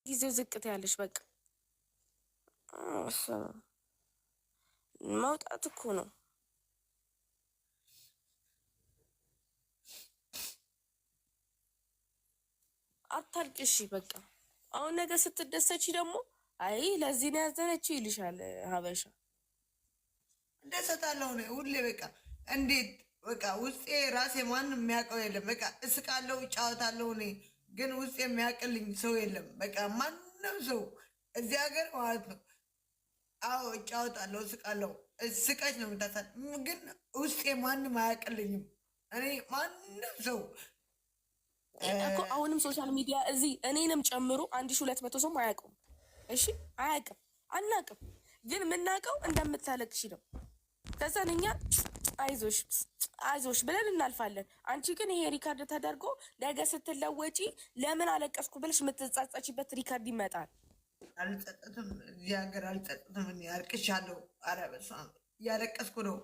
ጊዜው ዝቅት ያለሽ በቃ መውጣት እኮ ነው። አታልቅሺ በቃ። አሁን ነገ ስትደሰቺ ደግሞ አይ ለዚህ ነው ያዘነችው ይልሻል ሀበሻ። እደሰታለሁ ሁሌ በቃ እንዴት በቃ ውስጤ ራሴ ማንም የሚያውቀው የለም። በቃ እስቃለሁ፣ እጫወታለሁ። እኔ ግን ውስጤ የሚያውቅልኝ ሰው የለም። በቃ ማንም ሰው እዚህ ሀገር ማለት ነው። አዎ እጫወታለሁ፣ እስቃለሁ። ስቀች ነው የምታሳል፣ ግን ውስጤ ማንም አያውቅልኝም። እኔ ማንም ሰው እኮ አሁንም ሶሻል ሚዲያ እዚህ እኔንም ጨምሮ 1200 ሰው አያውቅም። እሺ አያውቅም፣ አናውቅም። ግን የምናውቀው እንደምታለቅሺ ነው። ከዛን እኛ አይዞሽ አይዞሽ ብለን እናልፋለን። አንቺ ግን ይሄ ሪካርድ ተደርጎ ነገ ስትለወጪ ለምን አለቀስኩ ብለሽ የምትጻጸችበት ሪካርድ ይመጣል። አልጸጸትም፣ እዚህ ሀገር አልጸጸትም። እኔ አልቅሻለሁ። ኧረ በስመ አብ እያለቀስኩ ነው።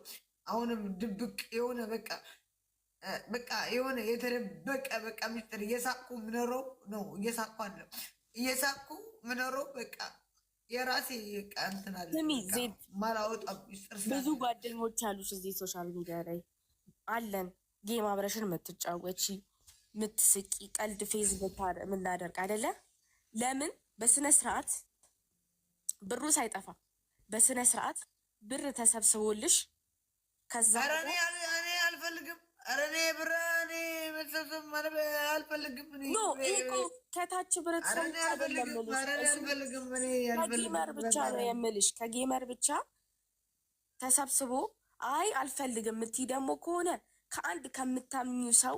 አሁንም ድብቅ የሆነ በቃ የሆነ የተደበቀ በቃ ምስጢር እየሳቅኩ ምኖረው ነው። እየሳቅኩ አለ እየሳቅኩ ምኖረው በቃ የራሴ እንትን አለ። ስሚ ዜድ ማላወጣ ብዙ ጓደኞች አሉሽ እዚህ ሶሻል ሚዲያ ላይ አለን። ጌም አብረሽን የምትጫወቺ የምትስቂ፣ ቀልድ ፌዝ የምናደርግ አይደለ? ለምን በስነ ስርዓት ብሩ ሳይጠፋ በስነ ስርዓት ብር ተሰብስቦልሽ ከዛ እኔ አልፈልግም። ኧረ እኔ ብር እኔ መሰብሰብ አልፈልግም። ከታች ብረት ከጌመር ብቻ ነው የምልሽ። ከጌመር ብቻ ተሰብስቦ አይ አልፈልግም የምትይ ደግሞ ከሆነ ከአንድ ከምታምኙ ሰው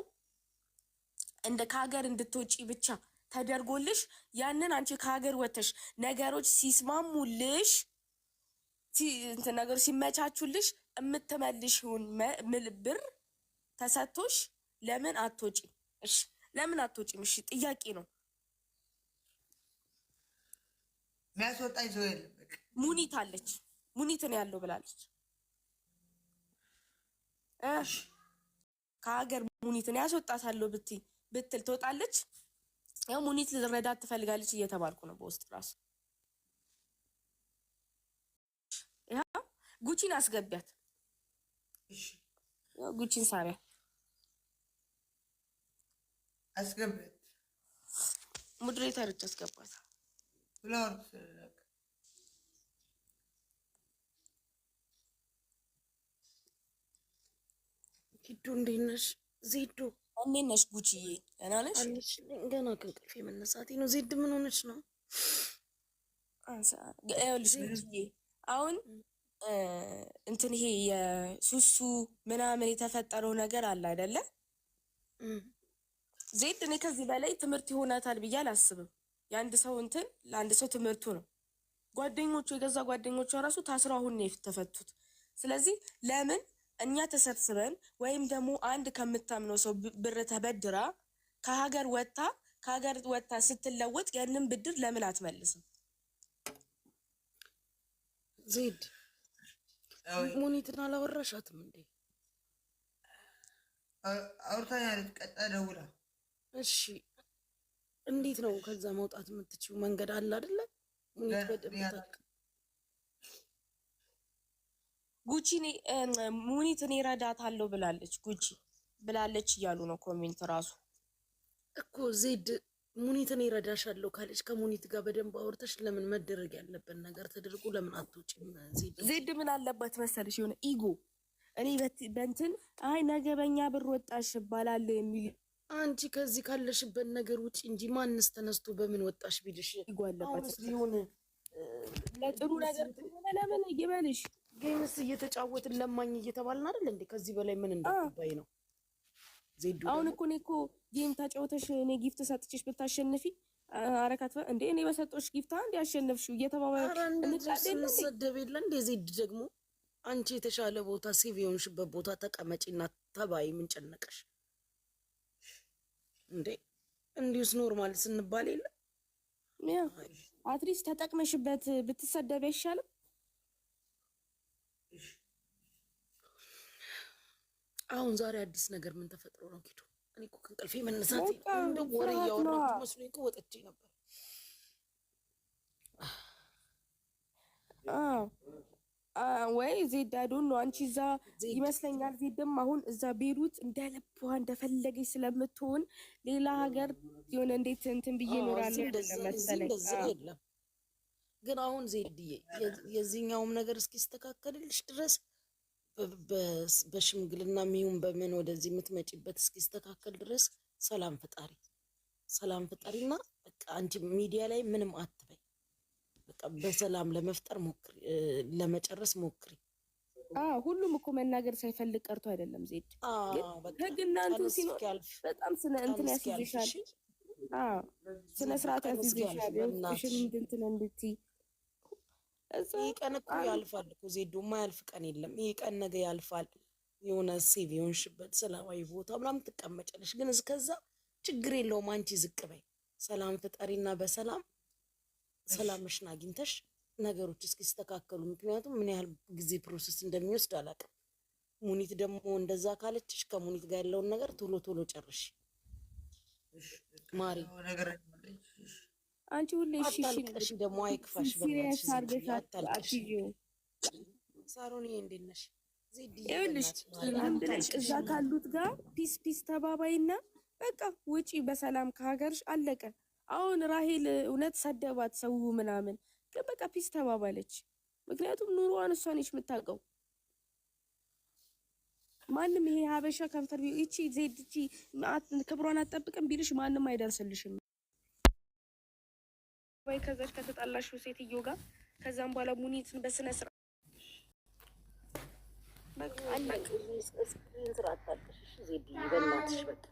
እንደ ከሀገር እንድትወጪ ብቻ ተደርጎልሽ ያንን አንቺ ከሀገር ወተሽ ነገሮች ሲስማሙልሽ ነገሮች ሲመቻቹልሽ የምትመልሽውን ብር ተሰጥቶሽ ለምን አትወጪም? እሺ ለምን አትወጪም? እሺ ጥያቄ ነው። የሚያስወጣኝ ሰው የለም። ሙኒት አለች፣ ሙኒት ነው ያለው ብላለች። ከሀገር ሙኒትን ያስወጣታለሁ ብትል ትወጣለች። ያው ሙኒት ልረዳት ትፈልጋለች እየተባልኩ ነው በውስጥ ራሱ። ያ ጉቺን አስገቢያት። ጉቺን ሳቢያ አስገቢያት። ሙድሬተሮች አስገባት። ሂዱ እንዴት ነሽ? ዜዶ እንዴት ነሽ? ጉቺዬ ደህና ነሽ? ገና ከእንቅልፌ መነሳቴ ነው። ዜድ ምን ሆነች ነው? ይኸውልሽ ጉቺዬ አሁን እንትን ይሄ የሱሱ ምናምን የተፈጠረው ነገር አለ አይደለ? ዜድ እኔ ከዚህ በላይ ትምህርት ይሆናታል ብዬ አላስብም። የአንድ ሰው እንትን ለአንድ ሰው ትምህርቱ ነው። ጓደኞቹ የገዛ ጓደኞቿ ራሱ ታስረው አሁን ነው የተፈቱት። ስለዚህ ለምን እኛ ተሰብስበን ወይም ደግሞ አንድ ከምታምነው ሰው ብር ተበድራ ከሀገር ወጥታ ስትለወጥ ያንን ብድር ለምን አትመልስም? ዜድ ሙኒትን አላወራሻትም እንዴ? አውርታኛለች። ቀጣ ደውላ እሺ እንዴት ነው ከዛ መውጣት የምትችይው? መንገድ አለ አይደለ? ሙኒት በደምብ ጉቺ ሙኒት እኔ እረዳታለሁ ብላለች። ጉቺ ብላለች እያሉ ነው ኮሜንት ራሱ እኮ። ዜድ ሙኒትን እረዳሻለሁ ካለች ከሙኒት ጋር በደንብ አውርተሽ ለምን መደረግ ያለበት ነገር ተደርጎ ለምን አትወጪም? ዜድ ምን አለባት መሰለሽ የሆነ ኢጎ እኔ በእንትን አይ ነገ በኛ ብር ወጣሽ እባላለሁ የሚል አንቺ ከዚህ ካለሽበት ነገር ውጭ እንጂ ማንስ ተነስቶ በምን ወጣሽ ቢልሽ ኢጎ አለባት ሊሆን ለጥሩ ነገር ለምን ይበልሽ። ጌምስ እየተጫወትን ለማኝ እየተባልን አይደል እንዴ? ከዚህ በላይ ምን እንደባይ ነው ዜዱ። አሁን እኮ እኔ እኮ ጌም ተጫውተሽ እኔ ጊፍት ሰጥቼሽ ብታሸንፊ አረካት እንዴ እኔ በሰጠሽ ጊፍት አንድ ያሸነፍሽው እየተባባለ እንሰደብ የለ እንዴ? ዜድ ደግሞ አንቺ የተሻለ ቦታ ሴቭ የሆንሽበት ቦታ ተቀመጪና ተባይ። ምን ጨነቀሽ እንዴ? እንዲሁስ ኖርማል ስንባል የለ ያ አትሊስት ተጠቅመሽበት ብትሰደብ አይሻልም? አሁን ዛሬ አዲስ ነገር ምን ተፈጥሮ ነው? ኪዱ እኔ እኮ ከእንቅልፌ መነሳት እንደ ወሬ እያወራችሁ መስሎኝ እኮ ወጥቼ ነበር። ወይ ዜድ አይዶን ነው አንቺ እዛ ይመስለኛል። ዜድም አሁን እዛ ቤሩት እንደልቧ እንደፈለገች ስለምትሆን ሌላ ሀገር የሆነ እንዴት እንትን ብዬ እኖራለሁ መሰለኝ። የለም ግን አሁን ዜድዬ የዚህኛውም ነገር እስኪስተካከልልሽ ድረስ በሽምግልና ሚሁን በምን ወደዚህ የምትመጪበት እስኪስተካከል ድረስ ሰላም ፍጣሪና በቃ አንቺ ሚዲያ ላይ ምንም አትበይ። በቃ በሰላም ለመፍጠር ሞክሪ፣ ለመጨረስ ሞክሪ። ሁሉም እኮ መናገር ሳይፈልግ ቀርቶ አይደለም ዜድ። ህግና እንትን ሲኖር በጣም ስነ እንትን ያስይዝሻል። ስነ ስርዓት ያስይዝሻል። ሽን እንትን እንድትይ ይህ ቀን እኮ ያልፋል እኮ ዜዶ፣ የማያልፍ ቀን የለም። ይህ ቀን ነገ ያልፋል። የሆነ ሴቭ የሆንሽበት ሰላማዊ ቦታ ምናምን ትቀመጫለሽ። ግን እስከዛ ችግር የለውም። አንቺ ዝቅ በይ፣ ሰላም ፍጠሪና በሰላም ሰላምሽን አግኝተሽ ነገሮች እስኪስተካከሉ። ምክንያቱም ምን ያህል ጊዜ ፕሮሰስ እንደሚወስድ አላውቅም። ሙኒት ደግሞ እንደዛ ካለችሽ ከሙኒት ጋር ያለውን ነገር ቶሎ ቶሎ ጨርሽ ማሪ። አንቺ ሁሌ እሺ አታልቅሽ፣ ደግሞ አይክፋሽ። በእናትሽ አታልቅሽ። ሳሮን እንዴት ነሽ? ይኸውልሽ ብለሽ እዛ ካሉት ጋር ፒስ ተባባይና በቃ ውጪ በሰላም ከሀገርሽ አለቀ። አሁን ራሄል እውነት ሰደባት ሰው ምናምን፣ ግን በቃ ፒስ ተባባለች። ምክንያቱም ኑሮዋን እሷ ነች የምታውቀው። ማንም ይሄ ሀበሻ ከንፈር ይቺ ዜድ ይቺ ክብሯን አትጠብቅም ቢልሽ ማንም አይደርስልሽም። ወይ ከዛች ከተጣላሽው ሴትዮ ጋር ከዛም በኋላ ሙኒትን በስነ ስርዓት በቃ አለቀ። ስርዓት ታጥሽ ዜድ በእናትሽ በቃ